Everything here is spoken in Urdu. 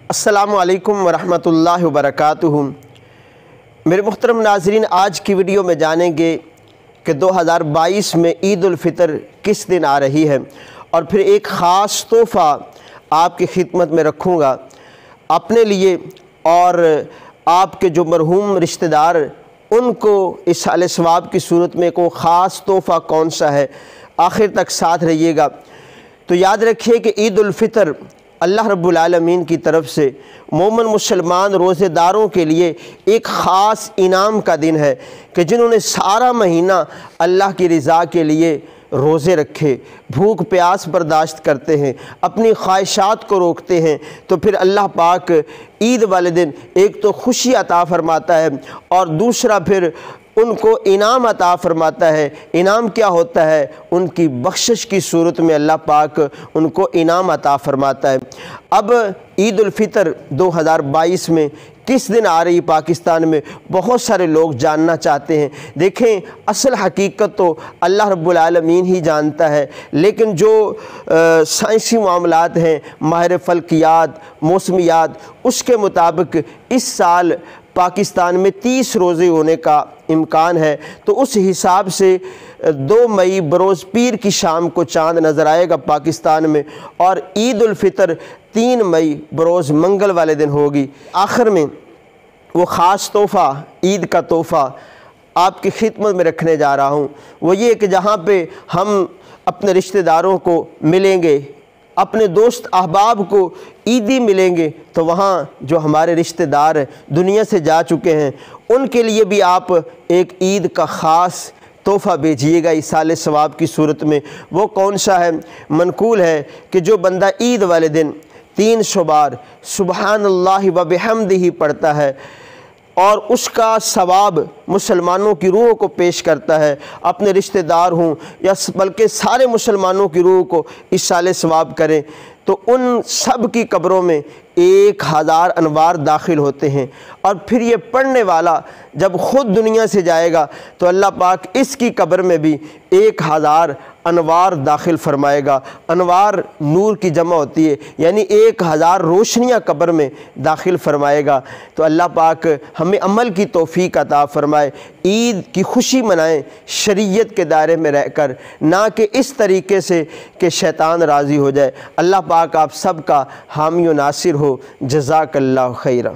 السلام علیکم ورحمۃ اللہ وبرکاتہ۔ میرے محترم ناظرین، آج کی ویڈیو میں جانیں گے کہ 2022 میں عید الفطر کس دن آ رہی ہے، اور پھر ایک خاص تحفہ آپ کی خدمت میں رکھوں گا اپنے لیے اور آپ کے جو مرحوم رشتہ دار ان کو اصحال ثواب کی صورت میں کوئی خاص تحفہ کون سا ہے، آخر تک ساتھ رہیے گا۔ تو یاد رکھیے کہ عید الفطر اللہ رب العالمین کی طرف سے مومن مسلمان روزے داروں کے لیے ایک خاص انعام کا دن ہے کہ جنہوں نے سارا مہینہ اللہ کی رضا کے لیے روزے رکھے، بھوک پیاس برداشت کرتے ہیں، اپنی خواہشات کو روکتے ہیں، تو پھر اللہ پاک عید والے دن ایک تو خوشی عطا فرماتا ہے اور دوسرا پھر ان کو انعام عطا فرماتا ہے۔ انعام کیا ہوتا ہے؟ ان کی بخشش کی صورت میں اللہ پاک ان کو انعام عطا فرماتا ہے۔ اب عید الفطر 2022 میں کس دن آ رہی پاکستان میں بہت سارے لوگ جاننا چاہتے ہیں۔ دیکھیں، اصل حقیقت تو اللہ رب العالمین ہی جانتا ہے، لیکن جو سائنسی معاملات ہیں، ماہر فلکیات، موسمیات، اس کے مطابق اس سال پاکستان میں 30 روزے ہونے کا امکان ہے، تو اس حساب سے 2 مئی بروز پیر کی شام کو چاند نظر آئے گا پاکستان میں، اور عید الفطر 3 مئی بروز منگل والے دن ہوگی۔ آخر میں وہ خاص تحفہ، عید کا تحفہ آپ کی خدمت میں رکھنے جا رہا ہوں، وہ یہ کہ جہاں پہ ہم اپنے رشتہ داروں کو ملیں گے، اپنے دوست احباب کو عیدی ملیں گے، تو وہاں جو ہمارے رشتہ دار دنیا سے جا چکے ہیں ان کے لیے بھی آپ ایک عید کا خاص تحفہ بھیجیے گا اصحال ثواب کی صورت میں۔ وہ کون سا ہے؟ منقول ہے کہ جو بندہ عید والے دن 300 بار سبحان اللہ و بحمدہ پڑھتا ہے اور اس کا ثواب مسلمانوں کی روح کو پیش کرتا ہے، اپنے رشتہ دار ہوں یا بلکہ سارے مسلمانوں کی روح کو اصحال ثواب کریں، تو ان سب کی قبروں میں 1000 انوار داخل ہوتے ہیں، اور پھر یہ پڑھنے والا جب خود دنیا سے جائے گا تو اللہ پاک اس کی قبر میں بھی 1000 انوار داخل فرمائے گا۔ انوار نور کی جمع ہوتی ہے، یعنی 1000 روشنیاں قبر میں داخل فرمائے گا۔ تو اللہ پاک ہمیں عمل کی توفیق عطا فرمائے، عید کی خوشی منائیں شریعت کے دائرے میں رہ کر، نہ کہ اس طریقے سے کہ شیطان راضی ہو جائے۔ اللہ پاک آپ سب کا حامی و ناصر ہو۔ جزاک اللہ خیرہ۔